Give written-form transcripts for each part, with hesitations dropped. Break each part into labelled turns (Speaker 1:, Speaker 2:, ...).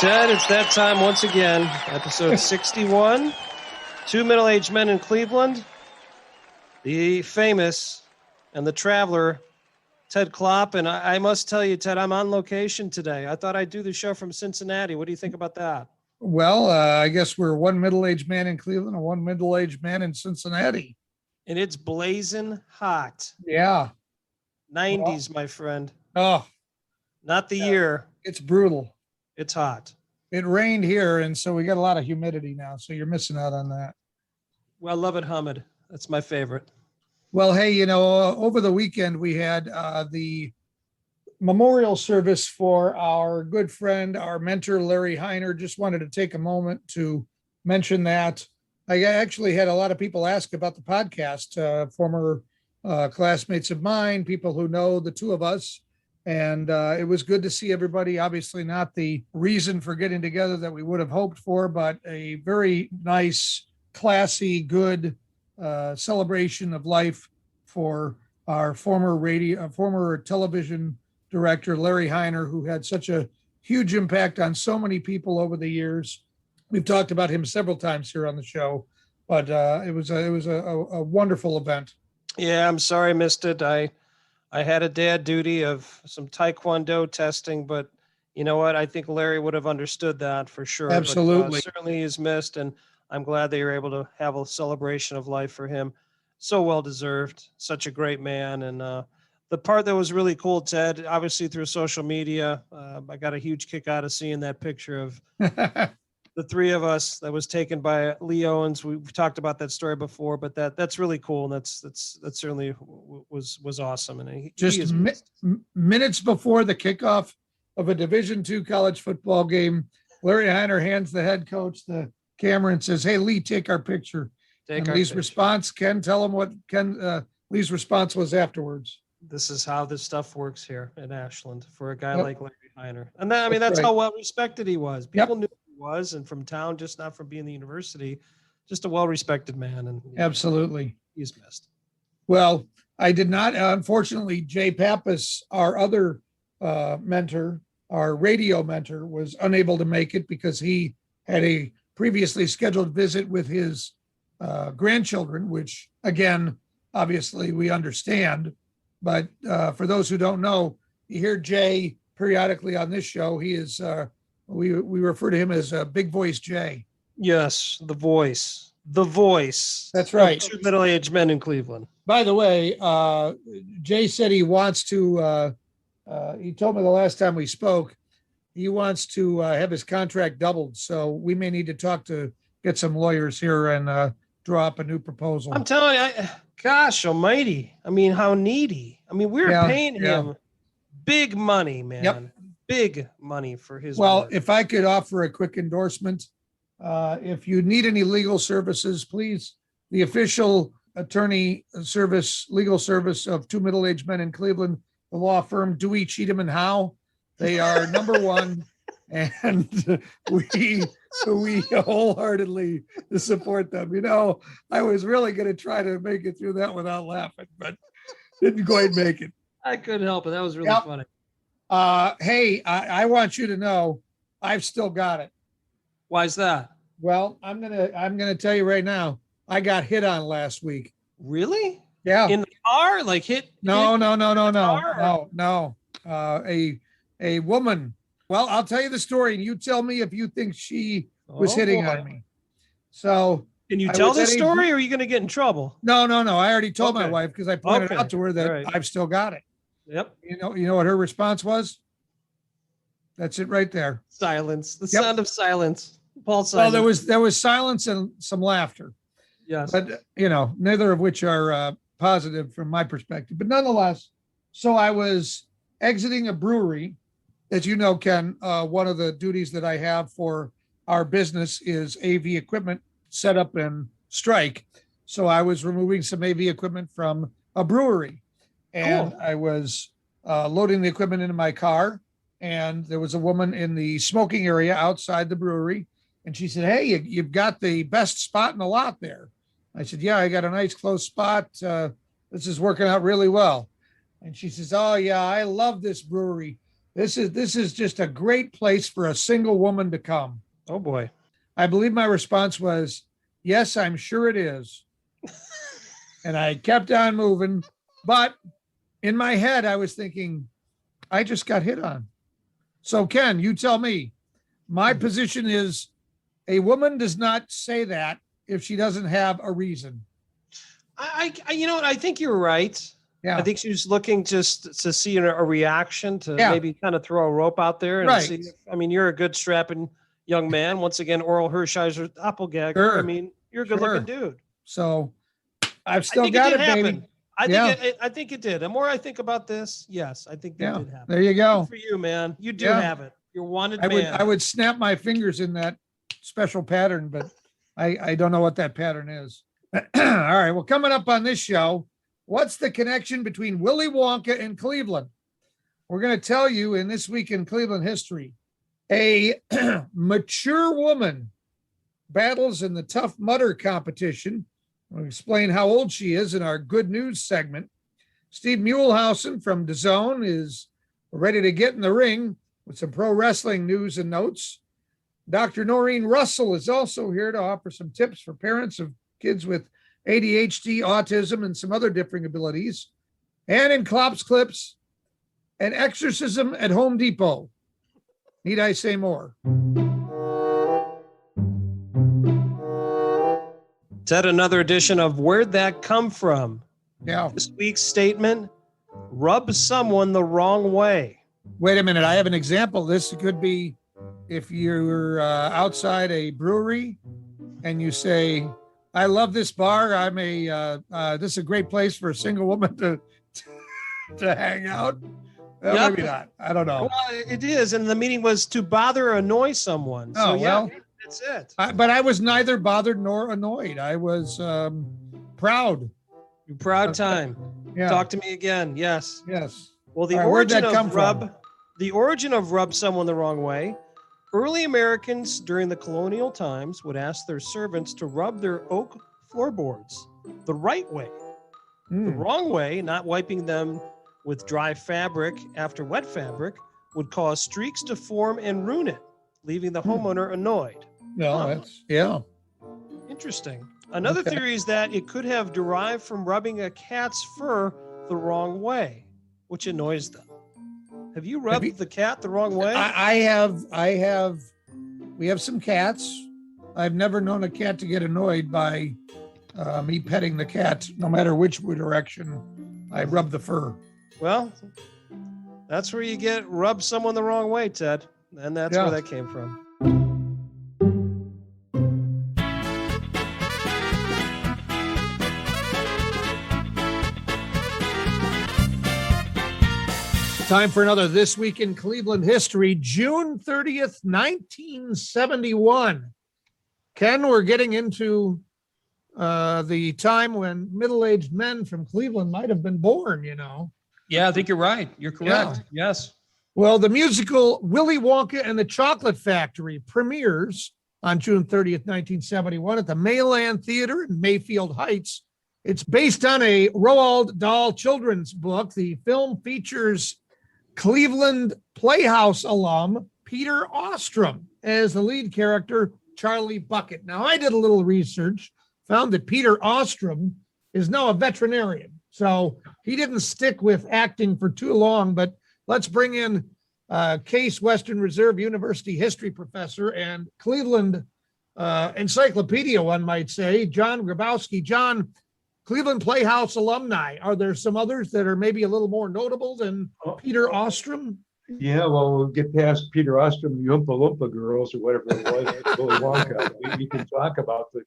Speaker 1: Ted, it's that time once again. Episode 61. Two middle-aged men in Cleveland. The famous and the traveler, Ted Klopp. And I must tell you, Ted, I'm on location today. I thought I'd do the show from Cincinnati. What do you think about that?
Speaker 2: Well, I guess we're one middle-aged man in Cleveland and one middle-aged man in Cincinnati.
Speaker 1: And it's blazing hot.
Speaker 2: Yeah.
Speaker 1: 90s, my friend.
Speaker 2: Oh,
Speaker 1: Not the year.
Speaker 2: it's brutal.
Speaker 1: It's hot.
Speaker 2: It rained here, and so we got a lot of humidity now, so you're missing out on that.
Speaker 1: Well, I love it, Hamid. That's my favorite.
Speaker 2: Well, hey, over the weekend we had the memorial service for our good friend, our mentor, Larry Heiner. Just wanted to take a moment to mention that. I actually had a lot of people ask about the podcast, former classmates of mine, people who know the two of us. And it was good to see everybody. Obviously not the reason for getting together that we would have hoped for, but a very nice, classy, good celebration of life for our former television director, Larry Heiner, who had such a huge impact on so many people over the years. We've talked about him several times here on the show, but it was a wonderful event.
Speaker 1: Yeah, I'm sorry I missed it. I had a dad duty of some Taekwondo testing, but you know what? I think Larry would have understood that for sure.
Speaker 2: Absolutely.
Speaker 1: But, certainly is missed, and I'm glad that you're able to have a celebration of life for him. So well deserved. Such a great man. And the part that was really cool, Ted, obviously through social media, I got a huge kick out of seeing that picture of the three of us that was taken by Lee Owens. We've talked about that story before, but that's really cool. And that certainly was awesome. And
Speaker 2: just minutes before the kickoff of a Division II college football game, Larry Heiner hands the head coach the camera and says, "Hey, Lee, take our picture." And Lee's response, Ken, tell him what Lee's response was afterwards.
Speaker 1: This is how this stuff works here at Ashland for a guy like Larry Heiner. And that's right. How well respected he was. People knew was, and from town, just not from being the university, just a well-respected man. And
Speaker 2: absolutely,
Speaker 1: he's missed.
Speaker 2: Well, I did not, unfortunately, Jay Pappas, our other mentor, our radio mentor, was unable to make it because he had a previously scheduled visit with his grandchildren, which again, obviously we understand, but for those who don't know, you hear Jay periodically on this show. He is we refer to him as Big Voice Jay.
Speaker 1: Yes, the voice.
Speaker 2: That's right.
Speaker 1: Two middle-aged men in Cleveland.
Speaker 2: By the way, Jay said he wants to, he told me the last time we spoke, he wants to have his contract doubled. So we may need to get some lawyers here and draw up a new proposal.
Speaker 1: I'm telling you, gosh almighty. I mean, how needy. I mean, we're paying him big money, man.
Speaker 2: Yep.
Speaker 1: Big money for his
Speaker 2: work.
Speaker 1: If
Speaker 2: I could offer a quick endorsement, if you need any legal services, please, the official attorney service, legal service of Two Middle-Aged Men in Cleveland, the law firm Dewey, Cheatham and Howe. They are number one, and we wholeheartedly support them. I was really going to try to make it through that without laughing, but didn't quite make it.
Speaker 1: I couldn't help it. That was really funny.
Speaker 2: Hey, I want you to know I've still got it.
Speaker 1: Why is that?
Speaker 2: Well, I'm gonna tell you right now. I got hit on last week.
Speaker 1: Really?
Speaker 2: Yeah.
Speaker 1: In the car, like hit?
Speaker 2: No. A woman. Well, I'll tell you the story, and you tell me if you think she was hitting on me. So.
Speaker 1: Can you tell this story, or are you going to get in trouble?
Speaker 2: No. I already told my wife because I pointed out to her that I've still got it.
Speaker 1: Yep.
Speaker 2: You know what her response was? That's it right there.
Speaker 1: Silence. The sound of silence. Paul silence.
Speaker 2: Well, there was silence and some laughter.
Speaker 1: Yes.
Speaker 2: But neither of which are positive from my perspective. But nonetheless, so I was exiting a brewery. As you know, Ken, one of the duties that I have for our business is AV equipment setup and strike. So I was removing some AV equipment from a brewery. And I was loading the equipment into my car, and there was a woman in the smoking area outside the brewery, and she said, "Hey, you've got the best spot in the lot there." I said, "Yeah, I got a nice close spot. This is working out really well." And she says, "Oh yeah, I love this brewery. This is just a great place for a single woman to come.
Speaker 1: Oh boy.
Speaker 2: I believe my response was, yes, I'm sure it is. And I kept on moving. But in my head, I was thinking, I just got hit on. So, Ken, you tell me. My position is a woman does not say that if she doesn't have a reason.
Speaker 1: I you know what? I think you're right.
Speaker 2: Yeah.
Speaker 1: I think she was looking just to see a reaction to maybe kind of throw a rope out there and see. I mean, you're a good strapping young man. Once again, Oral Hershiser doppelganger.
Speaker 2: Sure.
Speaker 1: I mean, you're a good looking dude.
Speaker 2: So I've still got it, baby.
Speaker 1: I think it did. The more I think about this, yes, I think that did happen.
Speaker 2: There you go.
Speaker 1: Good for you, man. You do have it. You're wanted man.
Speaker 2: I would snap my fingers in that special pattern, but I don't know what that pattern is. All right. Well, coming up on this show, what's the connection between Willy Wonka and Cleveland? We're going to tell you in This Week in Cleveland History. A mature woman battles in the Tough Mudder competition. We'll explain how old she is in our good news segment. Steve Muehlhausen from DAZN is ready to get in the ring with some pro wrestling news and notes. Dr. Norrine Russell is also here to offer some tips for parents of kids with ADHD, autism, and some other differing abilities. And in Klopp's Klips, an exorcism at Home Depot. Need I say more?
Speaker 1: Ted, another edition of Where'd That Come From?
Speaker 2: Yeah.
Speaker 1: This week's statement, rub someone the wrong way.
Speaker 2: Wait a minute. I have an example. This could be if you're outside a brewery and you say, I love this bar. This is a great place for a single woman to hang out. Well, maybe not. I don't know.
Speaker 1: Well, it is. And the meaning was to bother or annoy someone.
Speaker 2: Oh,
Speaker 1: so,
Speaker 2: well,
Speaker 1: that's it.
Speaker 2: But I was neither bothered nor annoyed. I was proud.
Speaker 1: Proud time.
Speaker 2: Yeah.
Speaker 1: Talk to me again. Yes.
Speaker 2: Yes.
Speaker 1: Well, the origin of rub someone the wrong way. Early Americans during the colonial times would ask their servants to rub their oak floorboards the right way. The wrong way, not wiping them with dry fabric after wet fabric, would cause streaks to form and ruin it, leaving the homeowner annoyed.
Speaker 2: No,
Speaker 1: Interesting. Another theory is that it could have derived from rubbing a cat's fur the wrong way, which annoys them. Have you rubbed the cat the wrong way?
Speaker 2: I have. We have some cats. I've never known a cat to get annoyed by me petting the cat, no matter which direction I rub the fur.
Speaker 1: Well, that's where you get rub someone the wrong way, Ted. And that's where that came from.
Speaker 2: Time for another This Week in Cleveland History, June 30th, 1971. Ken, we're getting into the time when middle-aged men from Cleveland might have been born, you know.
Speaker 3: Yeah, I think you're right. You're correct.
Speaker 2: Yeah.
Speaker 3: Yes.
Speaker 2: Well, the musical Willy Wonka and the Chocolate Factory premieres on June 30th, 1971 at the Mayland Theater in Mayfield Heights. It's based on a Roald Dahl children's book. The film features Cleveland Playhouse alum Peter Ostrom as the lead character, Charlie Bucket. Now, I did a little research, found that Peter Ostrom is now a veterinarian. So he didn't stick with acting for too long, but let's bring in Case Western Reserve University history professor and Cleveland encyclopedia, one might say, John Grabowski. John, Cleveland Playhouse alumni. Are there some others that are maybe a little more notable than Peter Ostrom?
Speaker 4: Yeah, well, we'll get past Peter Ostrom, the Oompa Loompa Girls, or whatever it was, Willy Wonka. We can talk about the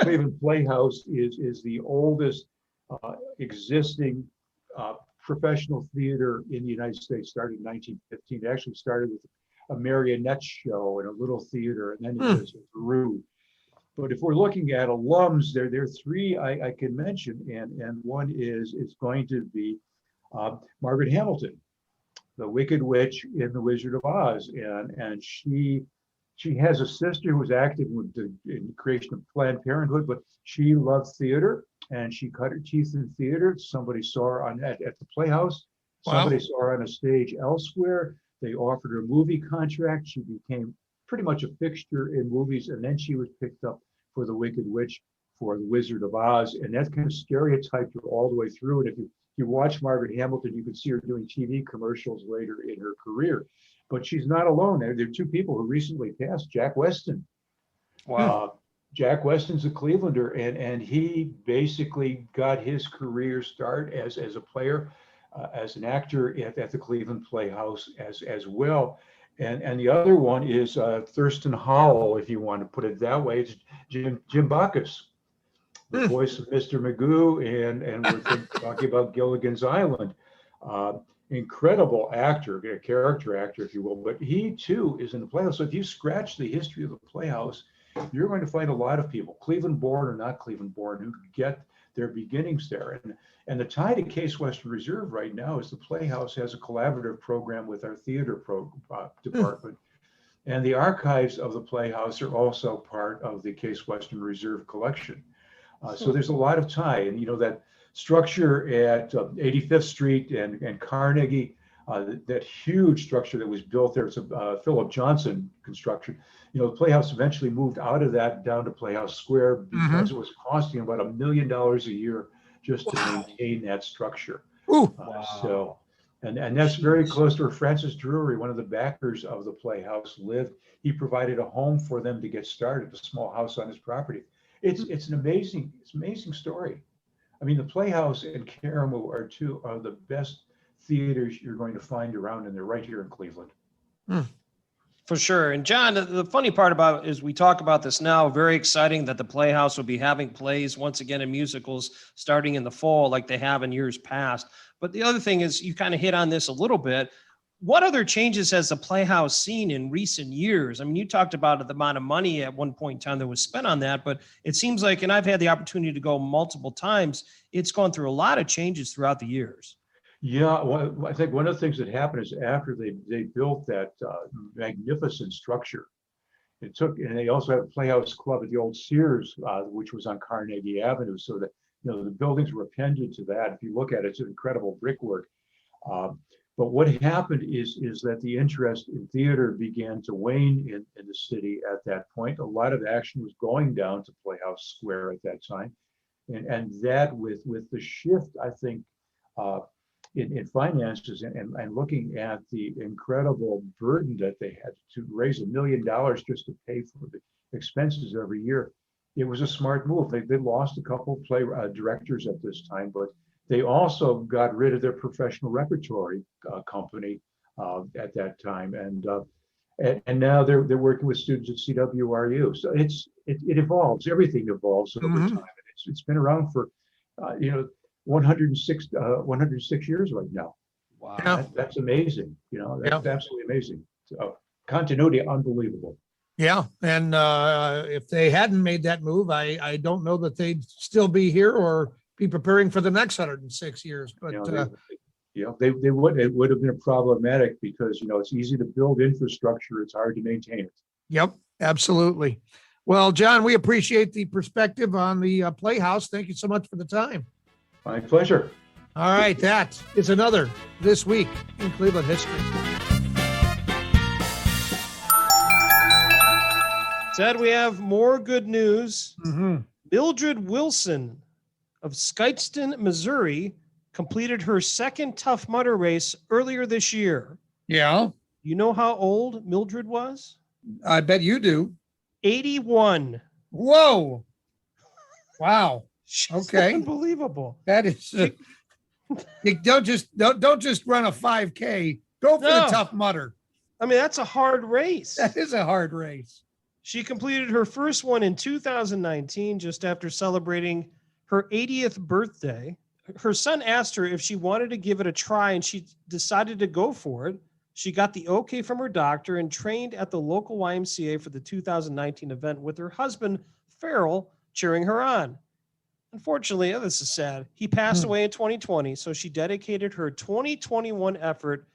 Speaker 4: Cleveland Playhouse is the oldest existing professional theater in the United States. Started in 1915. It actually started with a marionette show in a little theater, and then it grew. But if we're looking at alums, there are three I can mention, and one is going to be Margaret Hamilton, the Wicked Witch in The Wizard of Oz, and she has a sister who was active in the creation of Planned Parenthood, but she loved theater, and she cut her teeth in theater. Somebody saw her at the Playhouse. Somebody saw her on a stage elsewhere. They offered her a movie contract. She became pretty much a fixture in movies, and then she was picked up for The Wicked Witch, for The Wizard of Oz, and that kind of stereotyped her all the way through. And if you watch Margaret Hamilton, you can see her doing TV commercials later in her career. But she's not alone. There are two people who recently passed. Jack Weston.
Speaker 3: Wow.
Speaker 4: Jack Weston's a Clevelander, and he basically got his career start as a player, as an actor at the Cleveland Playhouse as well. And the other one is Thurston Howell, if you want to put it that way. It's Jim Backus, the voice of Mr. Magoo, and we're talking about Gilligan's Island. Incredible actor, a character actor, if you will, but he too is in the Playhouse. So if you scratch the history of the Playhouse, you're going to find a lot of people, Cleveland born or not Cleveland born, who get their beginnings there. And the tie to Case Western Reserve right now is the Playhouse has a collaborative program with our theater department. And the archives of the Playhouse are also part of the Case Western Reserve collection. So there's a lot of tie. And, you know, that structure at 85th Street and Carnegie, that huge structure that was built there, it's a Philip Johnson construction. You know, the Playhouse eventually moved out of that down to Playhouse Square because it was costing about $1 million a year just to maintain that structure. So, and that's very close to where Francis Drury, one of the backers of the Playhouse, lived. He provided a home for them to get started, a small house on his property. It's an amazing story. I mean, the Playhouse and Karamu are two of the best theaters you're going to find around, and they're right here in Cleveland.
Speaker 1: For sure. And John, the funny part about it is we talk about this now, very exciting that the Playhouse will be having plays once again in musicals starting in the fall like they have in years past. But the other thing is, you kind of hit on this a little bit. What other changes has the Playhouse seen in recent years? I mean, you talked about the amount of money at one point in time that was spent on that, but it seems like, and I've had the opportunity to go multiple times, it's gone through a lot of changes throughout the years.
Speaker 4: Yeah, well, I think one of the things that happened is after they built that magnificent structure, and they also had a Playhouse Club at the old Sears, which was on Carnegie Avenue, so that, you know, the buildings were appended to that. If you look at it, it's incredible brickwork. But what happened is that the interest in theater began to wane in the city at that point. A lot of action was going down to Playhouse Square at that time, and that with the shift, I think, in finances and looking at the incredible burden that they had to raise $1 million just to pay for the expenses every year, it was a smart move. They lost a couple of play directors at this time, but they also got rid of their professional repertory company at that time, and now they're working with students at CWRU. So it evolves. Everything evolves over time. It's been around for 106 years right now.
Speaker 1: Wow.
Speaker 4: That's amazing. You know, that's absolutely amazing. So continuity, unbelievable.
Speaker 2: Yeah. And if they hadn't made that move, I don't know that they'd still be here or be preparing for the next 106 years. But
Speaker 4: it would have been problematic because, you know, it's easy to build infrastructure. It's hard to maintain it.
Speaker 2: Yep, absolutely. Well, John, we appreciate the perspective on the Playhouse. Thank you so much for the time.
Speaker 4: My pleasure.
Speaker 2: All right, that is another This Week in Cleveland History.
Speaker 1: Ted, we have more good news.
Speaker 2: Mm-hmm.
Speaker 1: Mildred Wilson of Skyteston, Missouri, completed her second Tough Mudder race earlier this year.
Speaker 2: Yeah.
Speaker 1: You know how old Mildred was?
Speaker 2: I bet you do.
Speaker 1: 81.
Speaker 2: Whoa. Wow.
Speaker 1: She's
Speaker 2: Okay.
Speaker 1: Unbelievable.
Speaker 2: That is, you don't just run a 5K. Go for the Tough Mudder.
Speaker 1: I mean, that's a hard race.
Speaker 2: That is a hard race.
Speaker 1: She completed her first one in 2019, just after celebrating her 80th birthday. Her son asked her if she wanted to give it a try, and she decided to go for it. She got the okay from her doctor and trained at the local YMCA for the 2019 event with her husband, Farrell, cheering her on. Unfortunately, this is sad, he passed away in 2020, so she dedicated her 2021 effort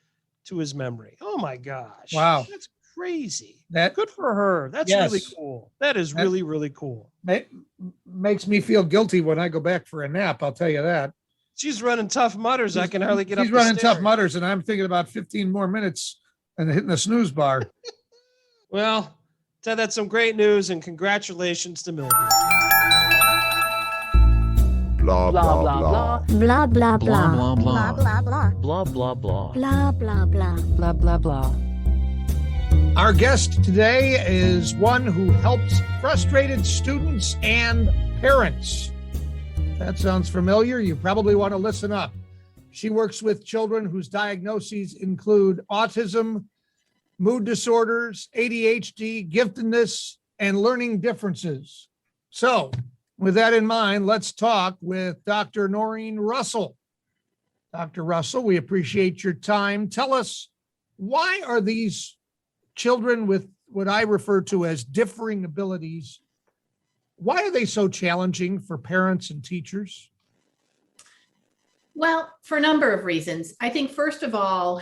Speaker 1: to his memory. Oh my gosh.
Speaker 2: Wow.
Speaker 1: That's crazy.
Speaker 2: That
Speaker 1: Good for her. That's
Speaker 2: Yes.
Speaker 1: really cool. That is really, really cool.
Speaker 2: makes me feel guilty when I go back for a nap. I'll tell you that.
Speaker 1: She's running Tough Mudders. I can hardly get up
Speaker 2: She's
Speaker 1: the
Speaker 2: running Tough
Speaker 1: stairs.
Speaker 2: Mudders, and I'm thinking about 15 more minutes and hitting the snooze bar.
Speaker 1: Well, Ted, that's some great news, and congratulations to Mildred.
Speaker 5: Blah, blah, blah.
Speaker 6: Blah, blah, blah.
Speaker 5: Blah, blah, blah.
Speaker 6: Blah, blah, blah.
Speaker 5: Blah, blah, blah.
Speaker 6: Blah, blah, blah.
Speaker 7: Blah, blah, blah.
Speaker 2: Our guest today is one who helps frustrated students and parents. That sounds familiar. You probably want to listen up. She works with children whose diagnoses include autism, mood disorders, ADHD, giftedness, and learning differences. So, with that in mind, let's talk with Dr. Norrine Russell. Dr. Russell, we appreciate your time. Tell us, why are these children with what I refer to as differing abilities, why are they so challenging for parents and teachers?
Speaker 8: Well, for a number of reasons. I think, first of all,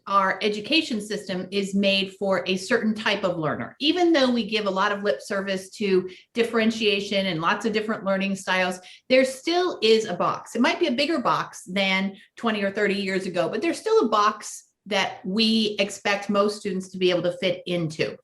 Speaker 8: our education system is made for a certain type of learner. Even though we give a lot of lip service to differentiation and lots of different learning styles, there still is a box. It might be a bigger box than 20 or 30 years ago, but there's still a box that we expect most students to be able to fit into.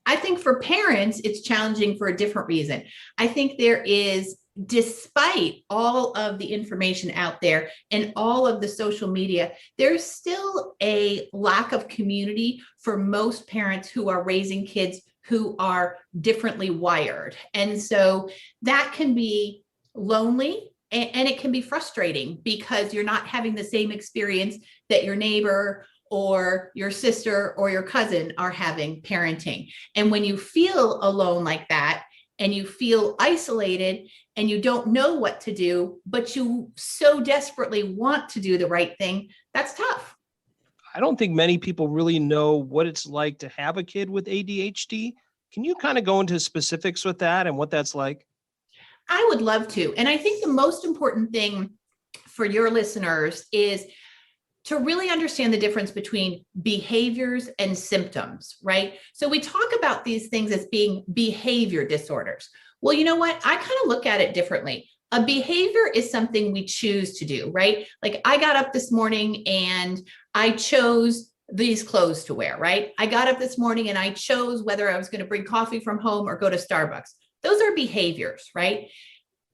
Speaker 8: I think for parents, it's challenging for a different reason. I think there is, despite all of the information out there and all of the social media, there's still a lack of community for most parents who are raising kids who are differently wired. And so that can be lonely and it can be frustrating because you're not having the same experience that your neighbor or your sister or your cousin are having parenting. And when you feel alone like that, and you feel isolated and you don't know what to do, but you so desperately want to do the right thing, that's tough.
Speaker 1: I don't think many people really know what it's like to have a kid with ADHD. Can you kind of go into specifics with that and what that's like?
Speaker 8: I would love to. And I think the most important thing for your listeners is to really understand the difference between behaviors and symptoms, right? So we talk about these things as being behavior disorders. Well, you know what? I kind of look at it differently. A behavior is something we choose to do, right? Like I got up this morning and I chose these clothes to wear, right? I got up this morning and I chose whether I was going to bring coffee from home or go to Starbucks. Those are behaviors, right?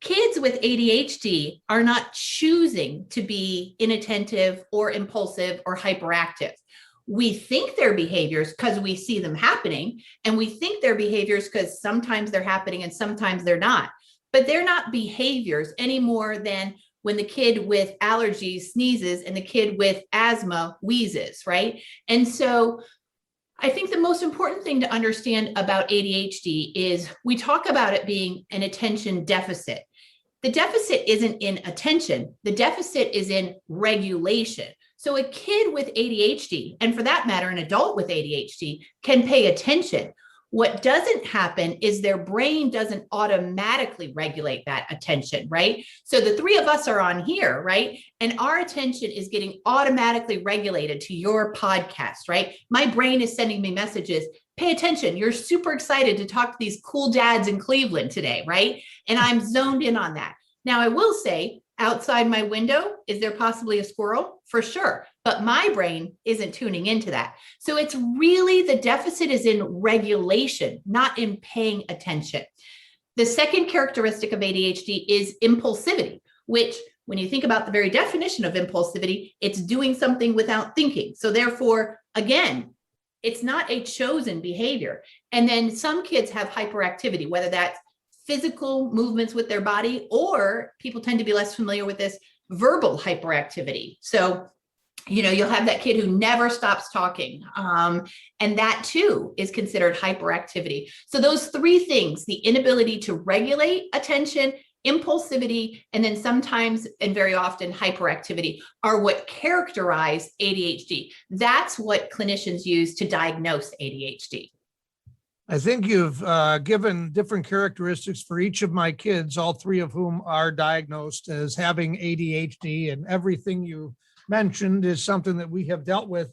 Speaker 8: Kids with ADHD are not choosing to be inattentive or impulsive or hyperactive. We think they're behaviors because we see them happening, and we think they're behaviors because sometimes they're happening and sometimes they're not. But they're not behaviors any more than when the kid with allergies sneezes and the kid with asthma wheezes, right? And so I think the most important thing to understand about ADHD is we talk about it being an attention deficit. The deficit isn't in attention. The deficit is in regulation. So a kid with ADHD, and for that matter, an adult with ADHD, can pay attention. What doesn't happen is their brain doesn't automatically regulate that attention, right? So the three of us are on here, right? And our attention is getting automatically regulated to your podcast, right? My brain is sending me messages. Pay attention. You're super excited to talk to these cool dads in Cleveland today, right? And I'm zoned in on that. Now, I will say, outside my window, is there possibly a squirrel? For sure. But my brain isn't tuning into that. So it's really, the deficit is in regulation, not in paying attention. The second characteristic of ADHD is impulsivity, which when you think about the very definition of impulsivity, it's doing something without thinking. So therefore, again, it's not a chosen behavior. And then some kids have hyperactivity, whether that's physical movements with their body, or people tend to be less familiar with this, verbal hyperactivity. So, you know, you'll have that kid who never stops talking. And that too is considered hyperactivity. So those three things, the inability to regulate attention, impulsivity, and then sometimes and very often hyperactivity, are what characterize ADHD. That's what clinicians use to diagnose ADHD.
Speaker 2: I think you've given different characteristics for each of my kids, all three of whom are diagnosed as having ADHD, and everything you mentioned is something that we have dealt with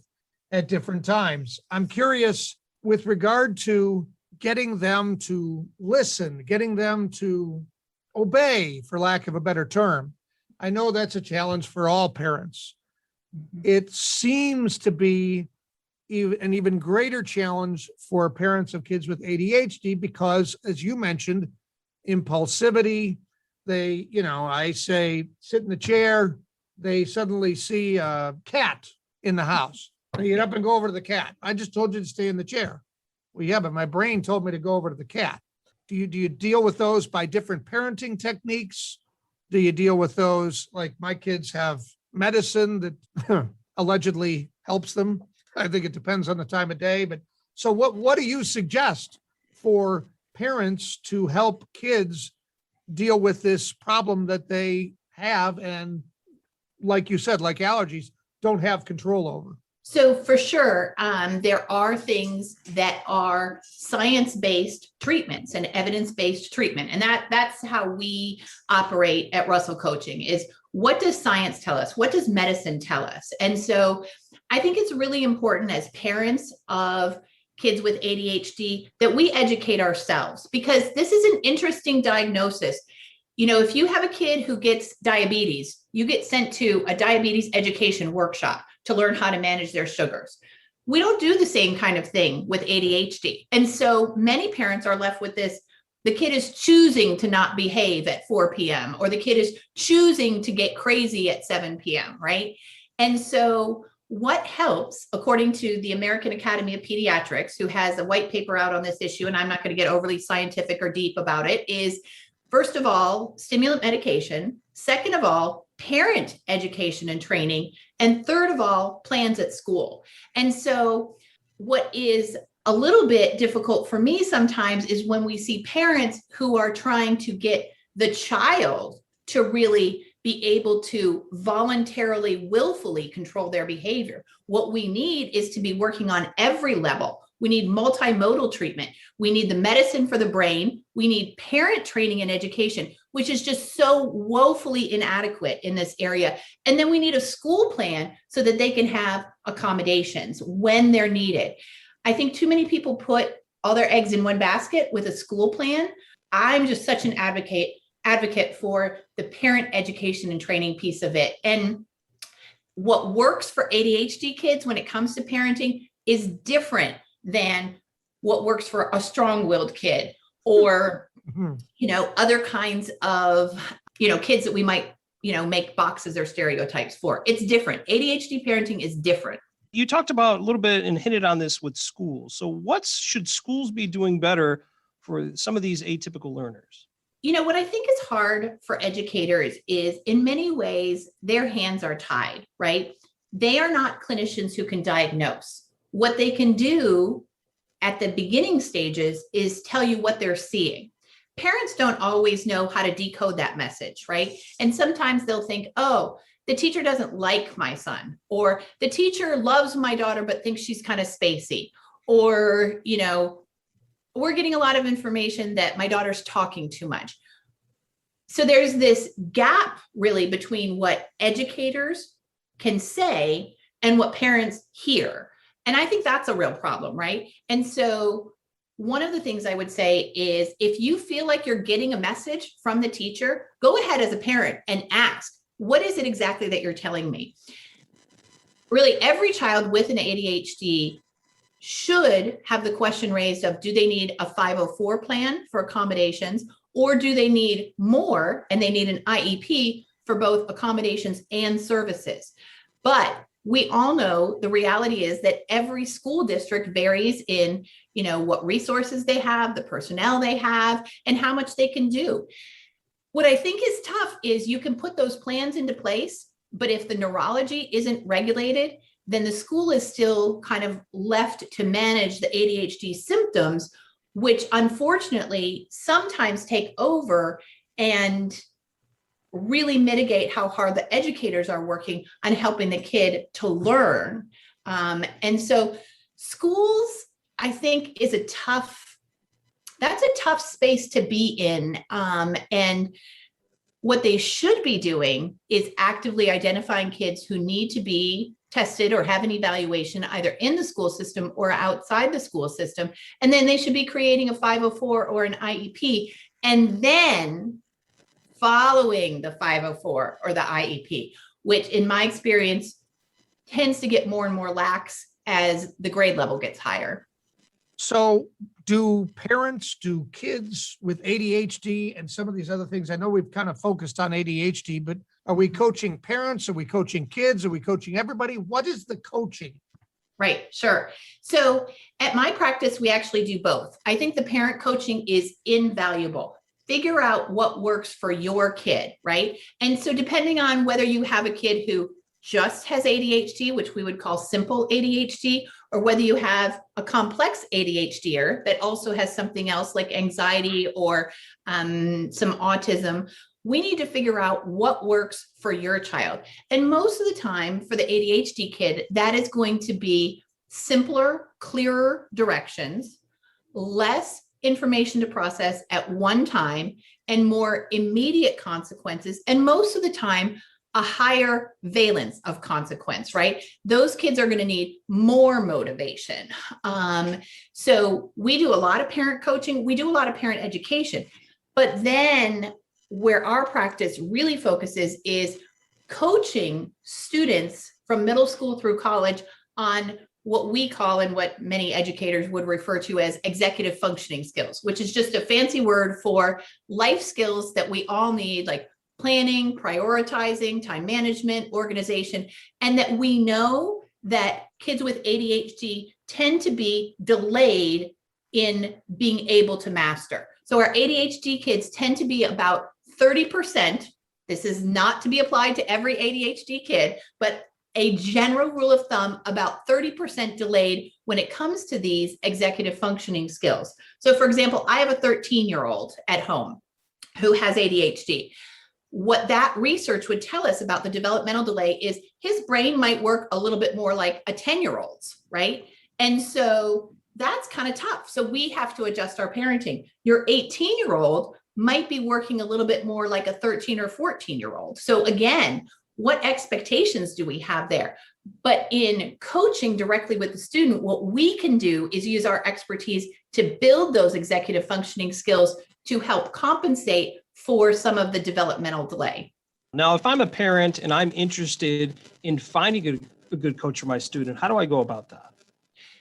Speaker 2: at different times. I'm curious with regard to getting them to listen, getting them to obey, for lack of a better term. I know that's a challenge for all parents. It seems to be an even greater challenge for parents of kids with ADHD because, as you mentioned, impulsivity. They, I say, sit in the chair. They suddenly see a cat in the house. They get up and go over to the cat. I just told you to stay in the chair. Well, yeah, but my brain told me to go over to the cat. Do you deal with those by different parenting techniques? Do you deal with those, like my kids have medicine that allegedly helps them? I think it depends on the time of day. But so what do you suggest for parents to help kids deal with this problem that they have and, like you said, like allergies, don't have control over?
Speaker 8: So for sure, there are things that are science-based treatments and evidence-based treatment. And that's how we operate at Russell Coaching is what does science tell us? What does medicine tell us? And so I think it's really important as parents of kids with ADHD that we educate ourselves because this is an interesting diagnosis. If you have a kid who gets diabetes, you get sent to a diabetes education workshop to learn how to manage their sugars. We don't do the same kind of thing with ADHD. And so many parents are left with this. The kid is choosing to not behave at 4 p.m. or the kid is choosing to get crazy at 7 p.m., right? And so what helps, according to the American Academy of Pediatrics, who has a white paper out on this issue, and I'm not going to get overly scientific or deep about it, is first of all, stimulant medication. Second of all, parent education and training. And third of all, plans at school. And so what is a little bit difficult for me sometimes is when we see parents who are trying to get the child to really be able to voluntarily, willfully control their behavior. What we need is to be working on every level. We need multimodal treatment. We need the medicine for the brain. We need parent training and education, which is just so woefully inadequate in this area. And then we need a school plan so that they can have accommodations when they're needed. I think too many people put all their eggs in one basket with a school plan. I'm just such an advocate for the parent education and training piece of it. And what works for ADHD kids when it comes to parenting is different than what works for a strong-willed kid or, other kinds of, kids that we might, make boxes or stereotypes for. It's different. ADHD parenting is different.
Speaker 1: You talked about a little bit and hinted on this with schools. So what should schools be doing better for some of these atypical learners?
Speaker 8: What I think is hard for educators is in many ways, their hands are tied, right? They are not clinicians who can diagnose. What they can do at the beginning stages is tell you what they're seeing. Parents don't always know how to decode that message, right? And sometimes they'll think, oh, the teacher doesn't like my son, or the teacher loves my daughter, but thinks she's kind of spacey, or, we're getting a lot of information that my daughter's talking too much. So there's this gap really between what educators can say and what parents hear. And I think that's a real problem, right? And so one of the things I would say is if you feel like you're getting a message from the teacher, go ahead as a parent and ask, what is it exactly that you're telling me? Really, every child with an ADHD should have the question raised of, do they need a 504 plan for accommodations, or do they need more and they need an IEP for both accommodations and services? But we all know the reality is that every school district varies in, what resources they have, the personnel they have, and how much they can do. What I think is tough is you can put those plans into place, but if the neurology isn't regulated, then the school is still kind of left to manage the ADHD symptoms, which unfortunately sometimes take over and really mitigate how hard the educators are working on helping the kid to learn. And so schools, I think, is a tough space to be in. And what they should be doing is actively identifying kids who need to be tested or have an evaluation either in the school system or outside the school system. And then they should be creating a 504 or an IEP. And then following the 504 or the IEP, which in my experience tends to get more and more lax as the grade level gets higher.
Speaker 2: So do kids with ADHD and some of these other things, I know we've kind of focused on ADHD, but are we coaching parents? Are we coaching kids? Are we coaching everybody? What is the coaching?
Speaker 8: Right, sure. So at my practice, we actually do both. I think the parent coaching is invaluable. Figure out what works for your kid, right? And so depending on whether you have a kid who just has ADHD, which we would call simple ADHD, or whether you have a complex ADHDer that also has something else like anxiety or some autism, we need to figure out what works for your child. And most of the time for the ADHD kid, that is going to be simpler, clearer directions, less information to process at one time, and more immediate consequences. And most of the time, a higher valence of consequence, right? Those kids are going to need more motivation. So we do a lot of parent coaching. We do a lot of parent education. But then where our practice really focuses is coaching students from middle school through college on what we call and what many educators would refer to as executive functioning skills, which is just a fancy word for life skills that we all need, like planning, prioritizing, time management, organization, and that we know that kids with ADHD tend to be delayed in being able to master. So our ADHD kids tend to be about 30%. This is not to be applied to every ADHD kid, but a general rule of thumb, about 30% delayed when it comes to these executive functioning skills. So for example, I have a 13-year-old at home who has ADHD. What that research would tell us about the developmental delay is his brain might work a little bit more like a 10-year-old's, right? And so that's kind of tough. So we have to adjust our parenting. Your 18-year-old might be working a little bit more like a 13 or 14-year-old. So again, what expectations do we have there? But in coaching directly with the student, what we can do is use our expertise to build those executive functioning skills to help compensate for some of the developmental delay.
Speaker 1: Now, if I'm a parent and I'm interested in finding a good coach for my student, how do I go about that?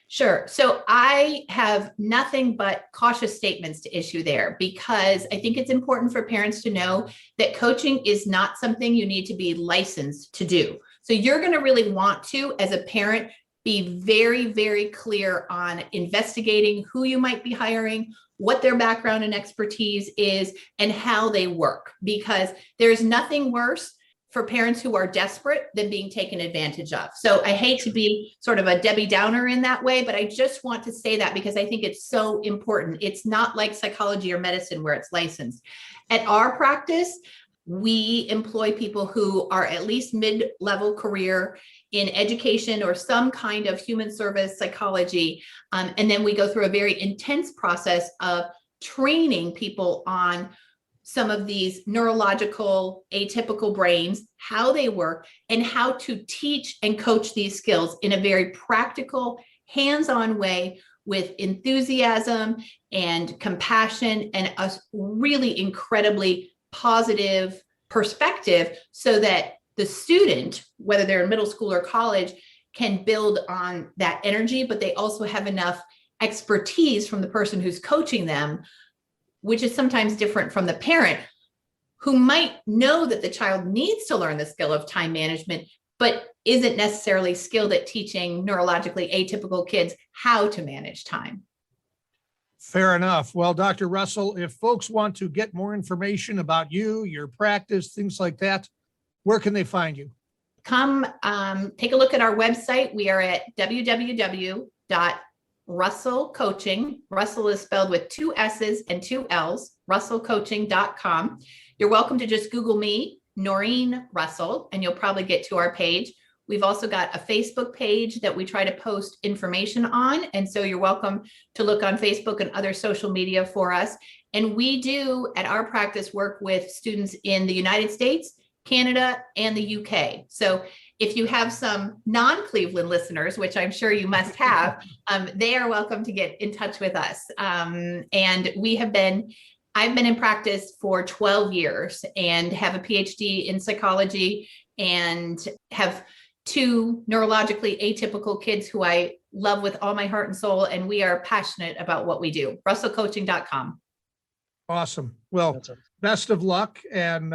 Speaker 8: Sure. So I have nothing but cautious statements to issue there, because I think it's important for parents to know that coaching is not something you need to be licensed to do. So you're going to really want to, as a parent, be very, very clear on investigating who you might be hiring, what their background and expertise is, and how they work, because there's nothing worse for parents who are desperate than being taken advantage of. So I hate to be sort of a Debbie Downer in that way, but I just want to say that because I think it's so important. It's not like psychology or medicine where it's licensed. At our practice, we employ people who are at least mid-level career in education or some kind of human service psychology. And then we go through a very intense process of training people on some of these neurological atypical brains, how they work, and how to teach and coach these skills in a very practical, hands-on way with enthusiasm and compassion and a really incredibly positive perspective, so that the student, whether they're in middle school or college, can build on that energy, but they also have enough expertise from the person who's coaching them, which is sometimes different from the parent, who might know that the child needs to learn the skill of time management, but isn't necessarily skilled at teaching neurologically atypical kids how to manage time.
Speaker 2: Fair enough. Well, Dr. Russell, if folks want to get more information about you, your practice, things like that, where can they find you?
Speaker 8: Come take a look at our website. We are at www.russellcoaching. Russell is spelled with 2 S's and 2 L's, russellcoaching.com. You're welcome to just Google me, Norrine Russell, and you'll probably get to our page. We've also got a Facebook page that we try to post information on. And so you're welcome to look on Facebook and other social media for us. And we do, at our practice, work with students in the United States, Canada, and the UK. So if you have some non-Cleveland listeners, which I'm sure you must have, they are welcome to get in touch with us. And I've been in practice for 12 years and have a PhD in psychology and have two neurologically atypical kids who I love with all my heart and soul, and we are passionate about what we do. russellcoaching.com.
Speaker 2: Awesome. Well,
Speaker 1: That's a-
Speaker 2: best of luck. And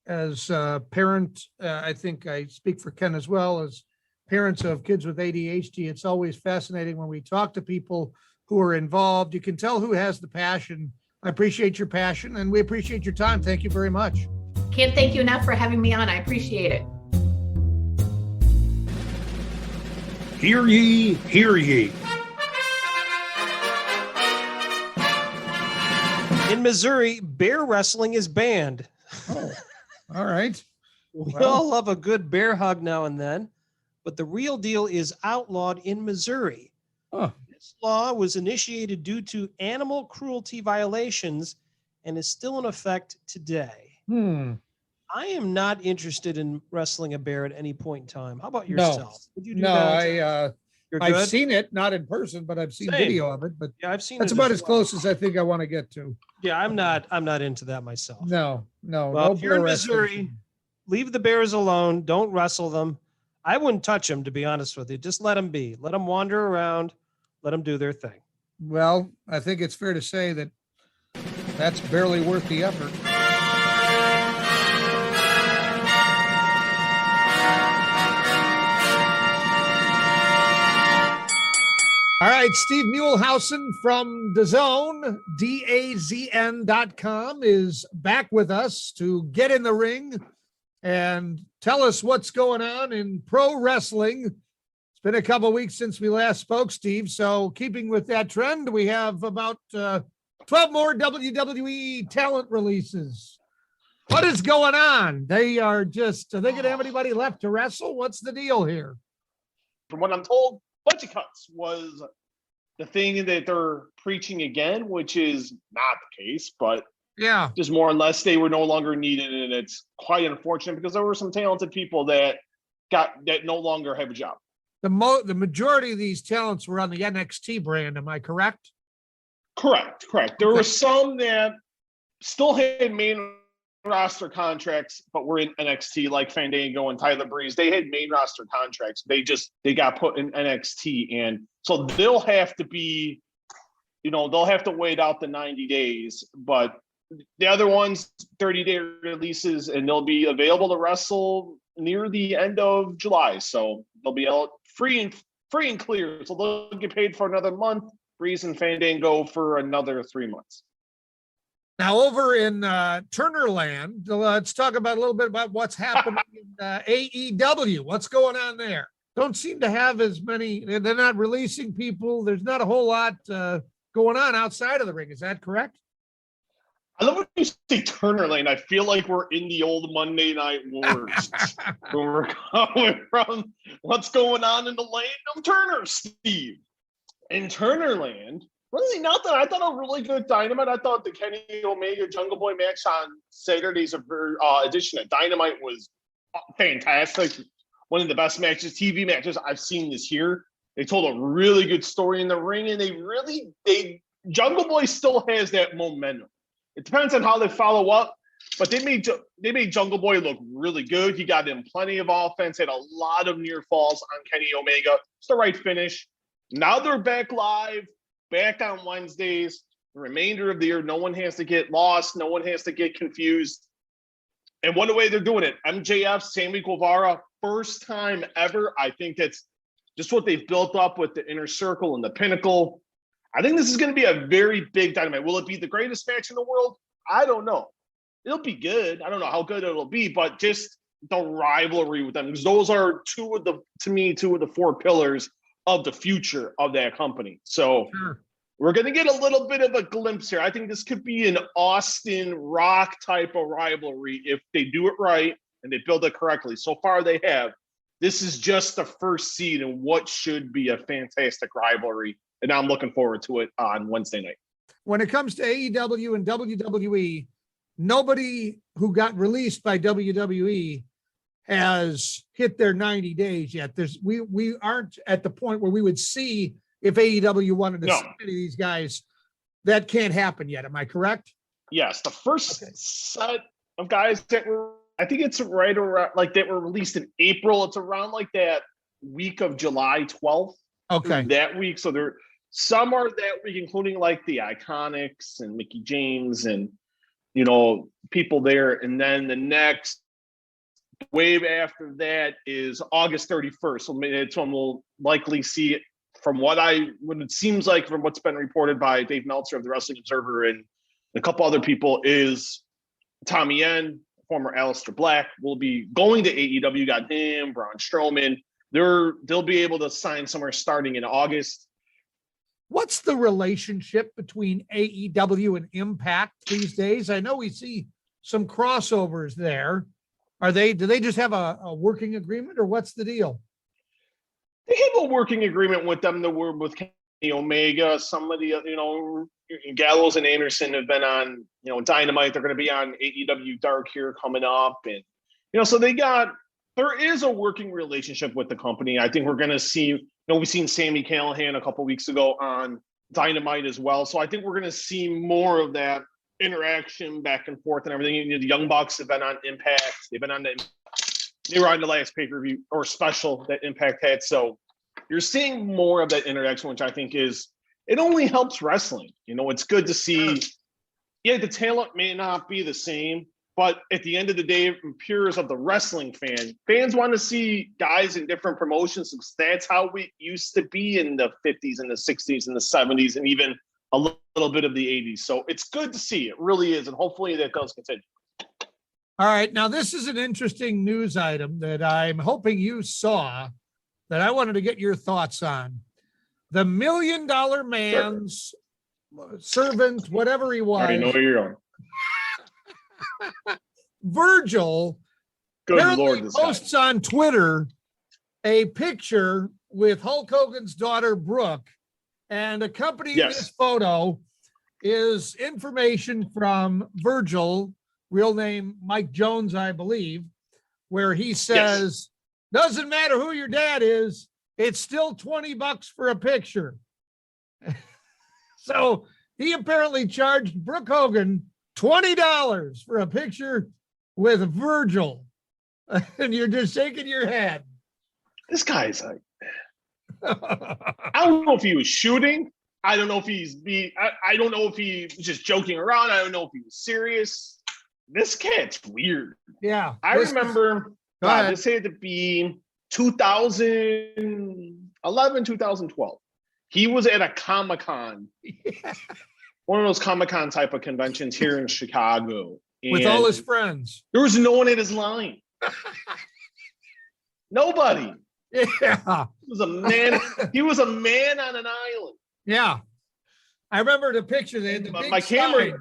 Speaker 2: as a parent, I think I speak for Ken as well, as parents of kids with ADHD, it's always fascinating when we talk to people who are involved. You can tell who has the passion. I appreciate your passion and we appreciate your time. Thank you very much.
Speaker 8: Can't thank you enough for having me on. I appreciate it.
Speaker 6: Hear ye, hear ye.
Speaker 1: In Missouri, bear wrestling is banned.
Speaker 2: Oh, all right.
Speaker 1: We
Speaker 2: Well.
Speaker 1: all love a good bear hug now and then, but the real deal is outlawed in Missouri.
Speaker 2: Huh.
Speaker 1: This law was initiated due to animal cruelty violations and is still in effect today. I am not interested in wrestling a bear at any point in time. How about
Speaker 2: No.
Speaker 1: yourself? Would you do
Speaker 2: No,
Speaker 1: that? You're
Speaker 2: I've
Speaker 1: good?
Speaker 2: seen it, not in person, but I've seen
Speaker 1: Same.
Speaker 2: video of it, but
Speaker 1: Yeah, I've seen
Speaker 2: that's
Speaker 1: it
Speaker 2: about
Speaker 1: as
Speaker 2: as
Speaker 1: well.
Speaker 2: close as I think I want to get to.
Speaker 1: Yeah, I'm not into that myself.
Speaker 2: No.
Speaker 1: Well,
Speaker 2: no
Speaker 1: if you're in
Speaker 2: bear wrestling.
Speaker 1: Missouri, leave the bears alone. Don't wrestle them. I wouldn't touch them, to be honest with you. Just let them be. Let them wander around. Let them do their thing.
Speaker 2: Well, I think it's fair to say that that's barely worth the effort. All right, Steve Muehlhausen from DAZN, DAZN.com, is back with us to get in the ring and tell us what's going on in pro wrestling. It's been a couple of weeks since we last spoke, Steve. So keeping with that trend, we have about 12 more WWE talent releases. What is going on? Are they going to have anybody left to wrestle? What's the deal here?
Speaker 7: From what I'm told, budget cuts was the thing that they're preaching again, which is not the case, but
Speaker 2: Yeah.
Speaker 7: just more or less they were no longer needed. And it's quite unfortunate because there were some talented people that no longer have a job.
Speaker 2: The majority of these talents were on the NXT brand. Am I correct?
Speaker 7: Correct. There
Speaker 2: Okay.
Speaker 7: were some that still had main roster contracts, but were in NXT, like Fandango and Tyler Breeze. They had main roster contracts. They got put in NXT, and so they'll have to be, they'll have to wait out the 90 days. But the other ones, 30-day releases, and they'll be available to wrestle near the end of July. So they'll be out free and clear. So they'll get paid for another month. Breeze and Fandango for another 3 months.
Speaker 2: Now, over in Turnerland, let's talk about a little bit about what's happening in AEW. What's going on there? Don't seem to have as many. They're not releasing people. There's not a whole lot going on outside of the ring. Is that correct?
Speaker 7: I love when you say Turner Lane. I feel like we're in the old Monday Night Wars. Where we're coming from what's going on in the land of Turner, Steve. In Turnerland, really not that I thought a really good Dynamite. I thought the Kenny Omega Jungle Boy match on Saturday's edition of Dynamite was fantastic. One of the best TV matches I've seen this year. They told a really good story in the ring, and Jungle Boy still has that momentum. It depends on how they follow up, but they made Jungle Boy look really good. He got in plenty of offense, had a lot of near falls on Kenny Omega. It's the right finish. Now they're back live, back on Wednesdays. The remainder of the year, no one has to get lost. No one has to get confused. And what a way they're doing it. MJF, Sammy Guevara, first time ever. I think that's just what they've built up with the Inner Circle and the Pinnacle. I think this is going to be a very big Dynamite. Will it be the greatest match in the world? I don't know. It'll be good. I don't know how good it'll be, but just the rivalry with them, because those are two of the four pillars of the future of that company. So
Speaker 2: Sure.
Speaker 7: We're going to get a little bit of a glimpse here. I think this could be an Austin Rock type of rivalry if they do it right and they build it correctly. So far they have. This is just the first seed in what should be a fantastic rivalry. And I'm looking forward to it on Wednesday night.
Speaker 2: When it comes to AEW and WWE, nobody who got released by WWE has hit their 90 days yet. We aren't at the point where we would see if AEW wanted to sign these guys. That can't happen yet. Am I correct?
Speaker 7: Yes, the first set of guys that were I think it's right around like that were released in April. It's around like that week of July 12th.
Speaker 2: Okay.
Speaker 7: That week. So there some are that week, including like the Iconics and Mickey James and people there. And then the next wave after that is August 31st. So it's when we'll likely see it from what it seems like from what's been reported by Dave Meltzer of the Wrestling Observer and a couple other people is Tommy Yen, former Aleister Black, will be going to AEW. Got him, Braun Strowman. They'll be able to sign somewhere starting in August.
Speaker 2: What's the relationship between AEW and Impact these days? I know we see some crossovers there. Do they just have a working agreement, or what's the deal?
Speaker 7: They have a working agreement with them that we're with Kenny Omega. Some of the, Gallows and Anderson have been on, Dynamite. They're going to be on AEW Dark here coming up. And, so there is a working relationship with the company. I think we're going to see, we've seen Sami Callihan a couple weeks ago on Dynamite as well. So I think we're going to see more of that interaction back and forth and everything. The Young Bucks have been on Impact. They were on the last pay-per-view or special that Impact had. So you're seeing more of that interaction, which I think it only helps wrestling. It's good to see. Yeah, the talent may not be the same, but at the end of the day, from purest of the wrestling fans want to see guys in different promotions. That's how we used to be in the 50s and the 60s and the 70s and even a little bit of the 80s. So it's good to see. It really is. And hopefully that does continue.
Speaker 2: All right. Now, this is an interesting news item that I'm hoping you saw that I wanted to get your thoughts on. The $1 Million Man's servant, whatever he was.
Speaker 7: I already know where you're going.
Speaker 2: Virgil
Speaker 7: Good
Speaker 2: apparently
Speaker 7: Lord, this
Speaker 2: posts
Speaker 7: guy.
Speaker 2: on Twitter a picture with Hulk Hogan's daughter, Brooke, and accompanying this photo is information from Virgil, real name Mike Jones, I believe, where he says, doesn't matter who your dad is, it's still $20 for a picture. So he apparently charged Brooke Hogan $20 for a picture with Virgil. And you're just shaking your head.
Speaker 7: This guy's like, I don't know if he was shooting. I don't know if I don't know if he was just joking around. I don't know if he was serious. This cat's weird.
Speaker 2: Yeah.
Speaker 7: I remember this had to be 2011, 2012. He was at a Comic-Con, one of those Comic-Con type of conventions here in Chicago.
Speaker 2: With all his friends.
Speaker 7: There was no one in his line. Nobody.
Speaker 2: Yeah.
Speaker 7: He was a man. He was a man on an island.
Speaker 2: Yeah. I remember the picture. They had the big
Speaker 7: camera.
Speaker 2: sign.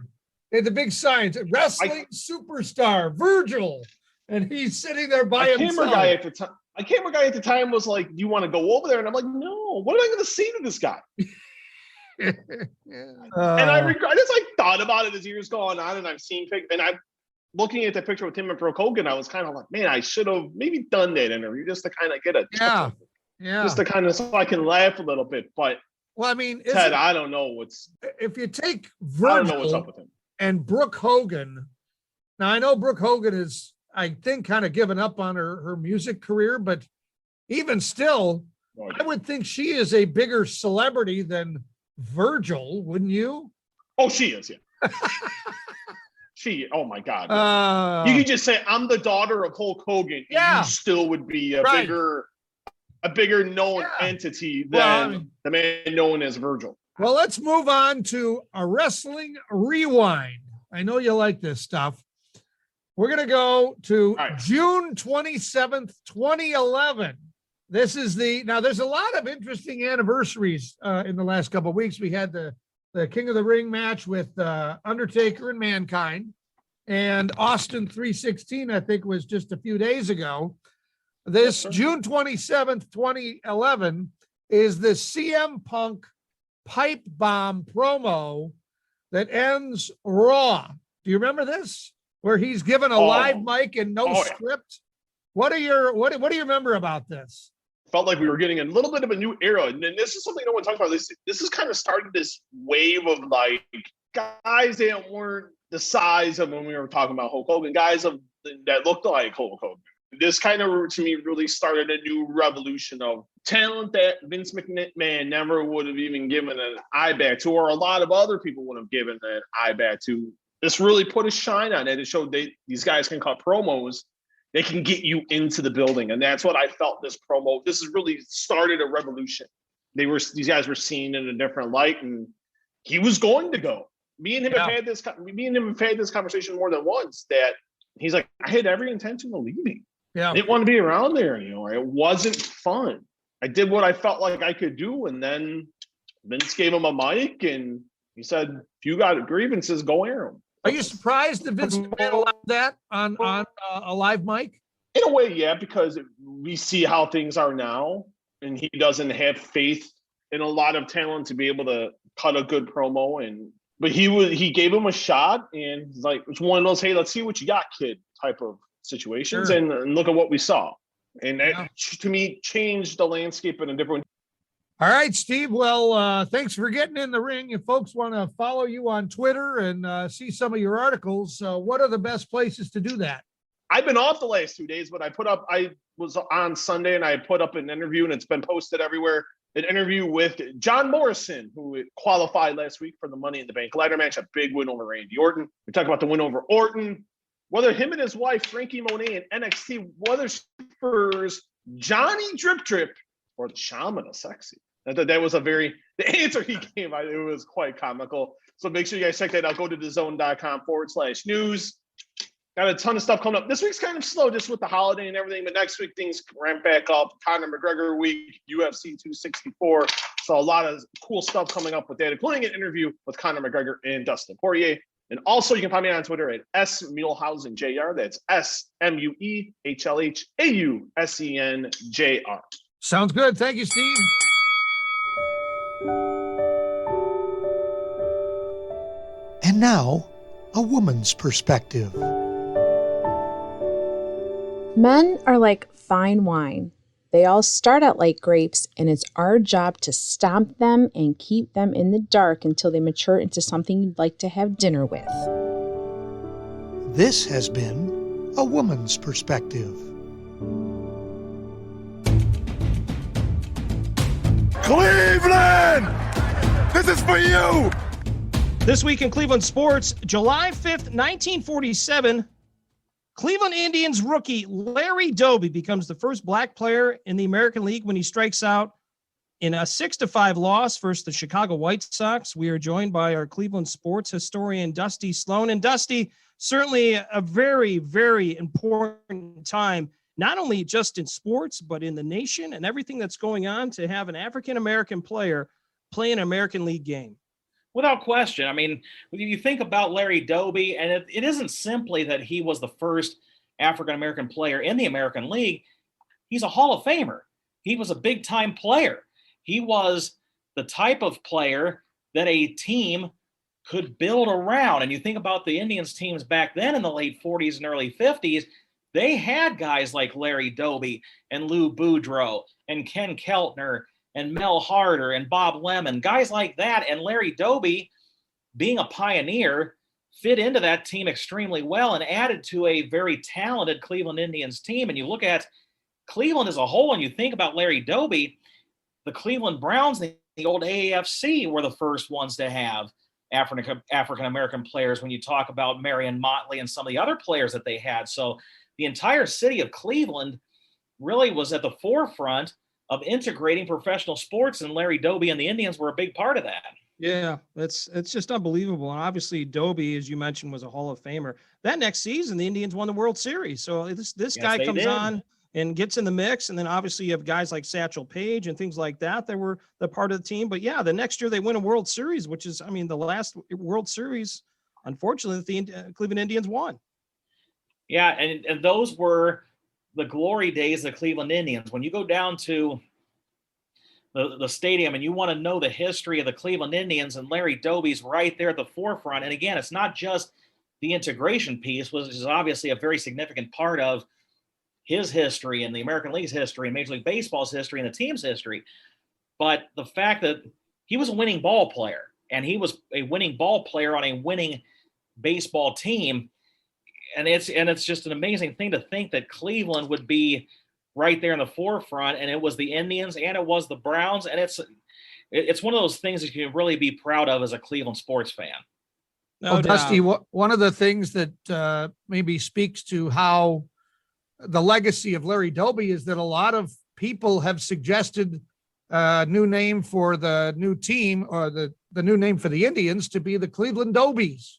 Speaker 2: They had the big signs. Wrestling superstar Virgil. And he's sitting there by himself.
Speaker 7: My camera guy at the time was like, do you want to go over there? And I'm like, no, what am I going to say to this guy? And I just thought about it as years going on, and I'm seeing and I'm looking at the picture with him and Brooke Hogan. I was kind of like, man, I should have maybe done that interview just to kind of get a just to kind of so I can laugh a little bit. But
Speaker 2: well, I mean,
Speaker 7: Ted, I don't know
Speaker 2: if you take Virgil
Speaker 7: I don't know what's up with him
Speaker 2: and Brooke Hogan. Now I know Brooke Hogan is, I think, kind of given up on her music career, but even still, I would think she is a bigger celebrity than Virgil, wouldn't you?
Speaker 7: Oh, she is, yeah. Oh my God. You could just say, I'm the daughter of Hulk Hogan.
Speaker 2: Yeah.
Speaker 7: You still would be a bigger known entity than the man known as Virgil.
Speaker 2: Well, let's move on to a wrestling rewind. I know you like this stuff. We're going to go to June 27th, 2011. This is now there's a lot of interesting anniversaries in the last couple of weeks. We had the King of the Ring match with Undertaker and Mankind, and Austin 316, I think, was just a few days ago. This June 27th, 2011 is the CM Punk pipe bomb promo that ends Raw. Do you remember this? Where he's given a live mic and no script. What do you remember about this?
Speaker 7: Felt like we were getting a little bit of a new era, and this is something no one talks about. This is kind of started this wave of like guys that weren't the size of when we were talking about Hulk Hogan, guys of that looked like Hulk Hogan. This kind of, to me, really started a new revolution of talent that Vince McMahon never would have even given an eye back to, or a lot of other people would have given an eye back to. This really put a shine on it. It showed these guys can cut promos. They can get you into the building. And that's what I felt this promo. This has really started a revolution. These guys were seen in a different light, and he was going to go. Me and him have had this conversation more than once, that he's like, I had every intention of leaving.
Speaker 2: Yeah.
Speaker 7: I didn't want to be around there anymore. It wasn't fun. I did what I felt like I could do. And then Vince gave him a mic and he said, if you got grievances, go air them.
Speaker 2: Are you surprised that Vince McMahon allowed that on a live mic?
Speaker 7: In a way, yeah, because we see how things are now, and he doesn't have faith in a lot of talent to be able to cut a good promo. But he gave him a shot, and he's like, it's one of those, hey, let's see what you got, kid, type of situations.
Speaker 2: Sure.
Speaker 7: And look at what we saw. And that, to me, changed the landscape in a different.
Speaker 2: All right, Steve. Well, thanks for getting in the ring. If folks want to follow you on Twitter and see some of your articles, what are the best places to do that?
Speaker 7: I've been off the last 2 days, but I was on Sunday and I put up an interview, and it's been posted everywhere. An interview with John Morrison, who qualified last week for the Money in the Bank ladder match, a big win over Randy Orton. We talked about the win over Orton, whether him and his wife, Frankie Monet, in NXT, whether she prefers Johnny Drip Drip or the Shaman of Sexy. That was the answer he gave. It was quite comical. So make sure you guys check that out. Go to thezone.com/news. Got a ton of stuff coming up. This week's kind of slow just with the holiday and everything, but next week things ramp back up. Conor McGregor week, UFC 264. So a lot of cool stuff coming up with that, including an interview with Conor McGregor and Dustin Poirier. And also you can find me on Twitter at @SMuehlhausenJR. That's SMuehlhausenJR.
Speaker 2: Sounds good. Thank you, Steve.
Speaker 9: And now, a woman's perspective.
Speaker 10: Men are like fine wine. They all start out like grapes, and it's our job to stomp them and keep them in the dark until they mature into something you'd like to have dinner with.
Speaker 9: This has been a woman's perspective.
Speaker 6: Cleveland! This is for you!
Speaker 1: This week in Cleveland sports, July 5th, 1947, Cleveland Indians rookie Larry Doby becomes the first black player in the American League when he strikes out in a 6-5 loss versus the Chicago White Sox. We are joined by our Cleveland sports historian, Dusty Sloan. And Dusty, certainly a very, very important time, not only just in sports, but in the nation and everything that's going on, to have an African-American player play an American League game.
Speaker 11: Without question. I mean, when you think about Larry Doby, and it isn't simply that he was the first African-American player in the American League, he's a Hall of Famer. He was a big-time player. He was the type of player that a team could build around. And you think about the Indians teams back then in the late 40s and early 50s, they had guys like Larry Doby and Lou Boudreau and Ken Keltner and Mel Harder and Bob Lemon, guys like that. And Larry Doby, being a pioneer, fit into that team extremely well and added to a very talented Cleveland Indians team. And you look at Cleveland as a whole, and you think about Larry Doby, the Cleveland Browns, the old AAFC, were the first ones to have African-American players when you talk about Marion Motley and some of the other players that they had. So the entire city of Cleveland really was at the forefront of integrating professional sports, and Larry Doby and the Indians were a big part of that.
Speaker 1: Yeah, it's just unbelievable. And obviously Doby, as you mentioned, was a Hall of Famer. That next season, the Indians won the World Series. So this guy comes on and gets in the mix. And then obviously you have guys like Satchel Paige and things like that were the part of the team. But yeah, the next year they win a World Series, which is, I mean, the last World Series, unfortunately, the Cleveland Indians won.
Speaker 11: Yeah, and those were the glory days of the Cleveland Indians. When you go down to the stadium and you want to know the history of the Cleveland Indians, and Larry Doby's right there at the forefront. And again, it's not just the integration piece, which is obviously a very significant part of his history and the American League's history and Major League Baseball's history and the team's history, but the fact that he was a winning ball player, and he was a winning ball player on a winning baseball team. and it's just an amazing thing to think that Cleveland would be right there in the forefront, and it was the Indians and it was the Browns, and it's one of those things that you can really be proud of as a Cleveland sports fan.
Speaker 2: Well, Dusty, one of the things that maybe speaks to how the legacy of Larry Doby is that a lot of people have suggested a new name for the new team, or the new name for the Indians, to be the Cleveland Dobies.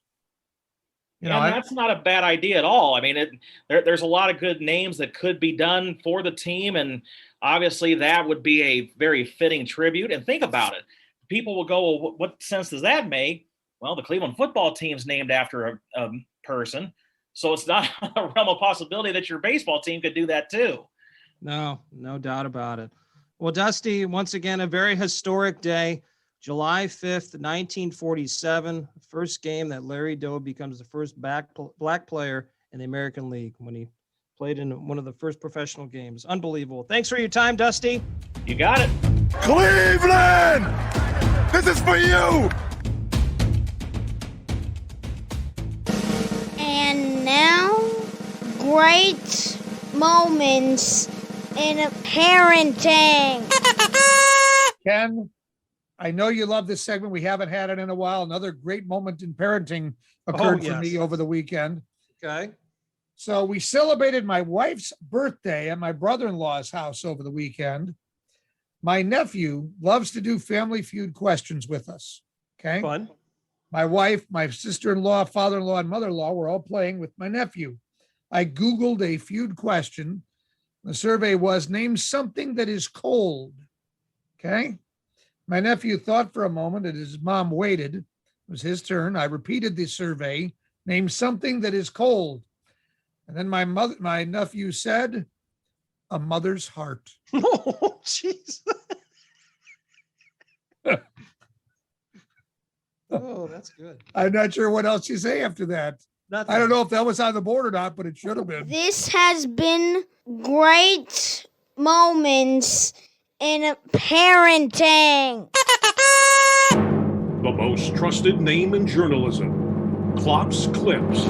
Speaker 11: That's not a bad idea at all. I mean, there's a lot of good names that could be done for the team, and obviously that would be a very fitting tribute. And think about it. People will go, well, what sense does that make? Well, the Cleveland football team's named after a person, so it's not a realm of possibility that your baseball team could do that too.
Speaker 1: No doubt about it. Well, Dusty, once again, a very historic day. July 5th, 1947, first game that Larry Doby becomes the first black player in the American League when he played in one of the first professional games. Unbelievable. Thanks for your time, Dusty.
Speaker 11: You got it.
Speaker 6: Cleveland! This is for you!
Speaker 12: And now, great moments in parenting.
Speaker 2: Ken, I know you love this segment. We haven't had it in a while. Another great moment in parenting occurred for me over the weekend.
Speaker 1: Okay.
Speaker 2: So we celebrated my wife's birthday at my brother-in-law's house over the weekend. My nephew loves to do Family Feud questions with us. Okay.
Speaker 1: Fun.
Speaker 2: My wife, my sister-in-law, father-in-law, and mother-in-law were all playing with my nephew. I Googled a feud question. The survey was, name something that is cold. Okay. My nephew thought for a moment, and his mom waited. It was his turn. I repeated the survey, name something that is cold. And then my nephew said, a mother's heart.
Speaker 1: Oh, jeez. Oh, that's good.
Speaker 2: I'm not sure what else you say after that.
Speaker 1: Nothing.
Speaker 2: I don't know if that was on the board or not, but it should have been.
Speaker 12: This has been great moments in parenting.
Speaker 13: The most trusted name in journalism, Klopp's Klips.